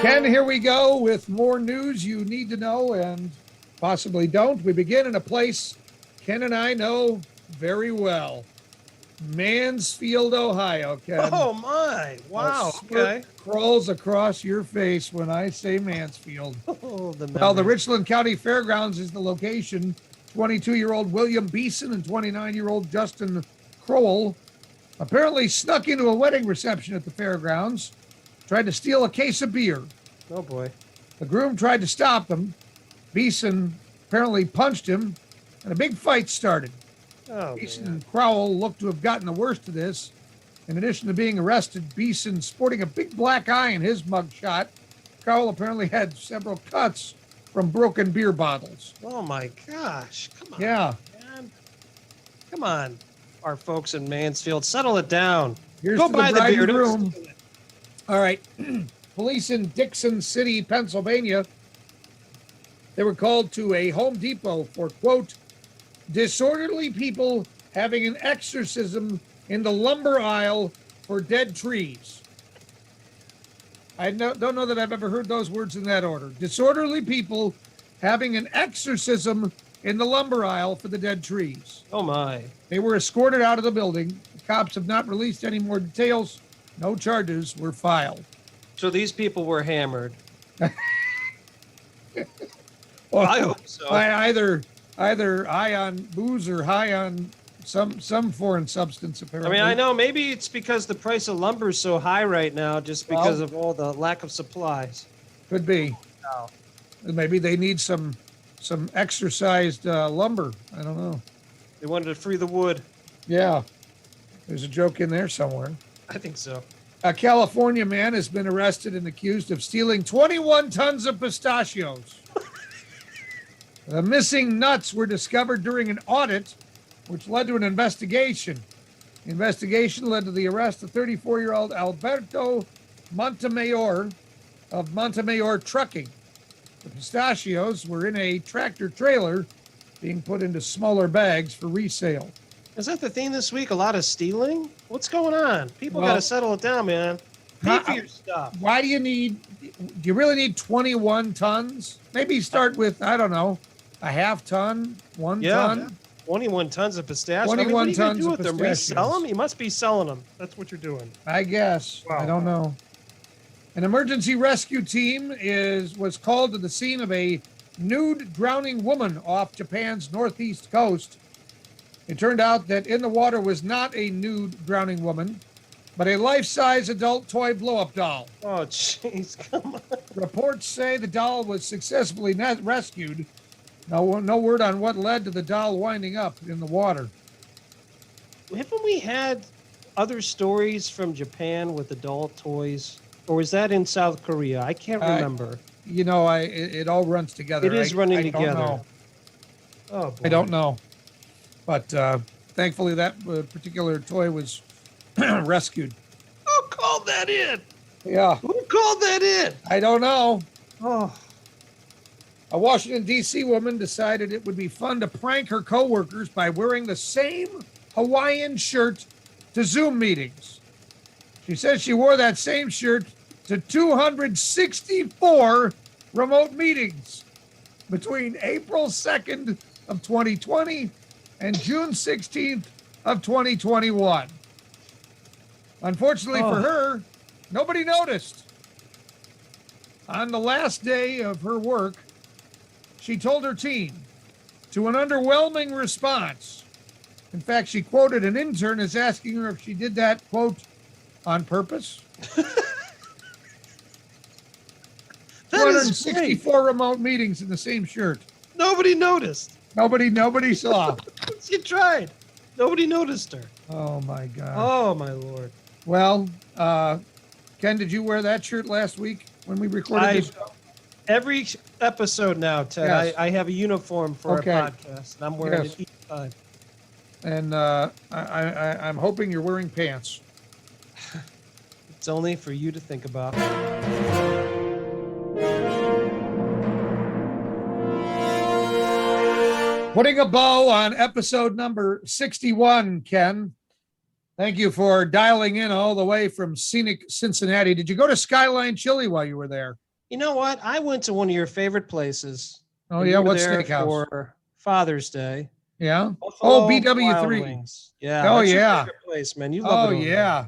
Speaker 2: Ken, here we go with more news you need to know and possibly don't. We begin in a place Ken and I know very well. Mansfield, Ohio, Ken.
Speaker 1: Oh my. Wow. Okay.
Speaker 2: Crawls across your face when I say Mansfield.
Speaker 1: Oh,
Speaker 2: the Richland County Fairgrounds is the location. 22-year-old William Beeson and 29-year-old Justin Crowell apparently snuck into a wedding reception at the fairgrounds, tried to steal a case of beer.
Speaker 1: Oh boy.
Speaker 2: The groom tried to stop them. Beeson apparently punched him, and a big fight started.
Speaker 1: Oh,
Speaker 2: Beeson and Crowell looked to have gotten the worst of this. In addition to being arrested, Beeson sporting a big black eye in his mugshot. Crowell apparently had several cuts from broken beer bottles.
Speaker 1: Oh my gosh. Come on.
Speaker 2: Yeah.
Speaker 1: Man. Come on. Our folks in Mansfield, settle it down.
Speaker 2: Here's
Speaker 1: Go
Speaker 2: to
Speaker 1: buy the
Speaker 2: bride
Speaker 1: beer.
Speaker 2: and groom. All right. Police in Dixon City, Pennsylvania, they were called to a Home Depot for, quote, disorderly people having an exorcism in the lumber aisle for dead trees. I don't know that I've ever heard those words in that order. Disorderly people having an exorcism in the lumber aisle for the dead trees.
Speaker 1: Oh my.
Speaker 2: They were escorted out of the building. The cops have not released any more details. No charges were filed.
Speaker 1: So these people were hammered.
Speaker 2: Well,
Speaker 1: I hope so.
Speaker 2: Either high on booze or high on some foreign substance, apparently.
Speaker 1: I mean, I know maybe it's because the price of lumber is so high right now, just because of all the lack of supplies.
Speaker 2: Could be.
Speaker 1: Oh.
Speaker 2: Maybe they need some exercised lumber. I don't know.
Speaker 1: They wanted to free the wood.
Speaker 2: Yeah. There's a joke in there somewhere.
Speaker 1: I think so.
Speaker 2: A California man has been arrested and accused of stealing 21 tons of pistachios. The missing nuts were discovered during an audit, which led to an investigation. The investigation led to the arrest of 34-year-old Alberto Montemayor of Montemayor Trucking. The pistachios were in a tractor trailer being put into smaller bags for resale.
Speaker 1: Is that the theme this week? A lot of stealing? What's going on? People
Speaker 2: Well,
Speaker 1: got to settle it down, man. Pay for your stuff.
Speaker 2: Why do you really need 21 tons? Maybe start with, I don't know, a half ton, 1 ton.
Speaker 1: 21 tons of pistachios.
Speaker 2: 21
Speaker 1: what are you gonna
Speaker 2: tons
Speaker 1: do
Speaker 2: of
Speaker 1: with them?
Speaker 2: pistachios.
Speaker 1: Resell them? You must be selling them. That's what you're doing.
Speaker 2: I guess.
Speaker 1: Wow.
Speaker 2: I don't know. An emergency rescue team was called to the scene of a nude drowning woman off Japan's northeast coast. It turned out that in the water was not a nude drowning woman, but a life-size adult toy blow-up doll.
Speaker 1: Oh, jeez, come on.
Speaker 2: Reports say the doll was successfully rescued. No word on what led to the doll winding up in the water.
Speaker 1: Haven't we had other stories from Japan with adult toys? Or was that in South Korea? I can't remember.
Speaker 2: It all runs together.
Speaker 1: It is running
Speaker 2: I
Speaker 1: together.
Speaker 2: Don't know.
Speaker 1: Oh, boy.
Speaker 2: I don't know. But thankfully that particular toy was rescued.
Speaker 1: Who called that in?
Speaker 2: Yeah.
Speaker 1: Who called that in?
Speaker 2: I don't know.
Speaker 1: Oh.
Speaker 2: A Washington, D.C. woman decided it would be fun to prank her coworkers by wearing the same Hawaiian shirt to Zoom meetings. She says she wore that same shirt to 264 remote meetings between April 2nd of 2020 and June 16th of 2021. Unfortunately for her, nobody noticed. On the last day of her work, she told her team to an underwhelming response. In fact, she quoted an intern as asking her if she did that, quote, on purpose. 264 remote meetings in the same shirt.
Speaker 1: Nobody noticed.
Speaker 2: Nobody saw.
Speaker 1: You tried. Nobody noticed her.
Speaker 2: Oh, my God.
Speaker 1: Oh, my Lord.
Speaker 2: Well, Ken, did you wear that shirt last week when we recorded this show?
Speaker 1: Every episode now, Ted,
Speaker 2: Yes.
Speaker 1: I have a uniform for
Speaker 2: Okay.
Speaker 1: our podcast, and I'm wearing
Speaker 2: Yes.
Speaker 1: it each time.
Speaker 2: And I'm hoping you're wearing pants.
Speaker 1: It's only for you to think about.
Speaker 2: Putting a bow on episode number 61, Ken. Thank you for dialing in all the way from scenic Cincinnati. Did you go to Skyline Chili while you were there?
Speaker 1: You know what? I went to one of your favorite places.
Speaker 2: Oh,
Speaker 1: when
Speaker 2: yeah?
Speaker 1: you were
Speaker 2: What
Speaker 1: there
Speaker 2: steakhouse?
Speaker 1: For Father's Day.
Speaker 2: Yeah?
Speaker 1: Buffalo
Speaker 2: Oh, BW3.
Speaker 1: Wild Wings. Yeah.
Speaker 2: Oh,
Speaker 1: that's your
Speaker 2: yeah.
Speaker 1: favorite place, man. You love
Speaker 2: Oh,
Speaker 1: it. over
Speaker 2: yeah.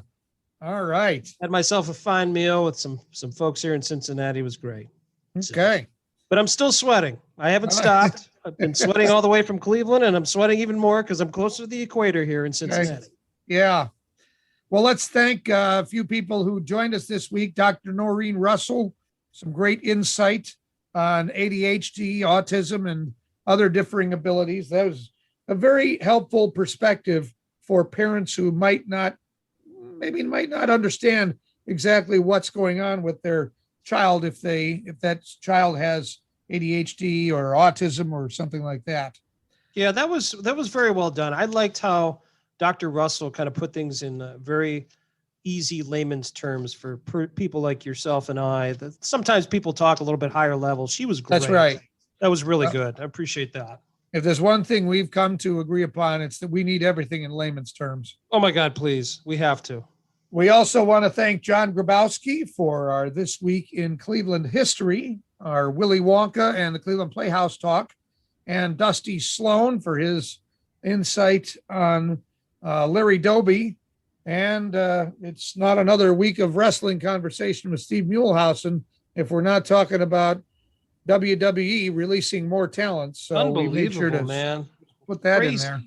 Speaker 2: All right.
Speaker 1: there. Had myself a fine meal with some folks here in Cincinnati. It was great.
Speaker 2: Okay.
Speaker 1: But I'm still sweating. I haven't stopped. I've been sweating all the way from Cleveland, and I'm sweating even more because I'm closer to the equator here in Cincinnati.
Speaker 2: Yeah. Well, let's thank a few people who joined us this week. Dr. Norrine Russell, some great insight on ADHD, autism, and other differing abilities. That was a very helpful perspective for parents who might not understand exactly what's going on with their child if that child has ADHD or autism or something like that.
Speaker 1: Yeah, that was very well done. I liked how Dr. Russell kind of put things in very easy layman's terms for people like yourself and I. That sometimes people talk a little bit higher level. She was great.
Speaker 2: That's right.
Speaker 1: That was really good. I appreciate that.
Speaker 2: If there's one thing we've come to agree upon, it's that we need everything in layman's terms.
Speaker 1: Oh my God, please. We have to.
Speaker 2: We also want to thank John Grabowski for our This Week in Cleveland history, our Willy Wonka and the Cleveland Playhouse talk, and Dusty Sloan for his insight on Larry Doby. And it's not another week of wrestling conversation with Steve Muehlhausen if we're not talking about WWE releasing more talent. So we made sure to
Speaker 1: man.
Speaker 2: put that
Speaker 1: Crazy.
Speaker 2: in there.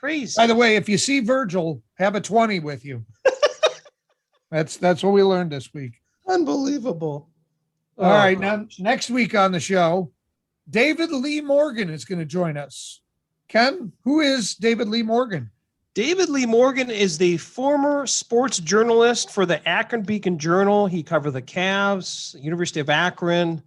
Speaker 1: Crazy.
Speaker 2: By the way, if you see Virgil, have a 20 with you. That's what we learned this week.
Speaker 1: Unbelievable.
Speaker 2: All right. Now, next week on the show, David Lee Morgan is going to join us. Ken, who is David Lee Morgan?
Speaker 1: David Lee Morgan is the former sports journalist for the Akron Beacon Journal. He covered the Cavs, University of Akron,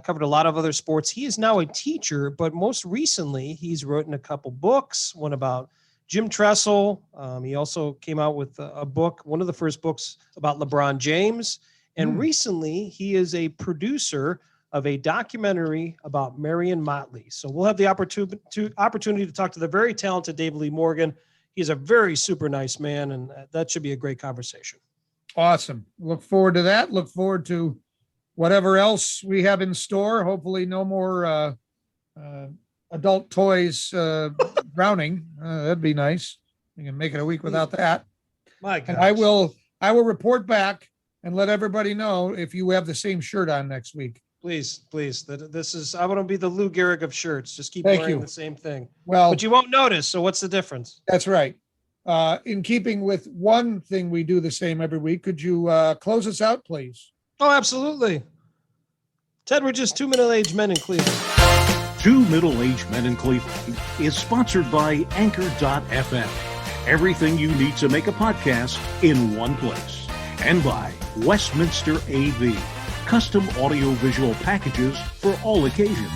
Speaker 1: covered a lot of other sports. He is now a teacher, but most recently he's written a couple books, one about Jim Tressel. He also came out with a book, one of the first books about LeBron James. And recently he is a producer of a documentary about Marion Motley. So we'll have the opportunity to talk to the very talented David Lee Morgan he's a very super nice man, and that should be a great conversation.
Speaker 2: Awesome. Look forward to that. Look forward to whatever else we have in store. Hopefully no more adult toys drowning. That'd be nice. We can make it a week without that.
Speaker 1: My God.
Speaker 2: And I will report back and let everybody know if you have the same shirt on next week.
Speaker 1: Please. This is, I want to be the Lou Gehrig of shirts. Just keep
Speaker 2: Thank
Speaker 1: wearing
Speaker 2: you.
Speaker 1: the same thing.
Speaker 2: Well,
Speaker 1: But you won't notice. So what's the difference?
Speaker 2: that's right. In keeping with one thing we do the same every week, could you close us out, please?
Speaker 1: Oh, absolutely. Ted, we're just two middle-aged men in Cleveland.
Speaker 13: Two Middle-Aged Men in Cleveland is sponsored by Anchor.fm. Everything you need to make a podcast in one place. And by Westminster AV. Custom audio-visual packages for all occasions.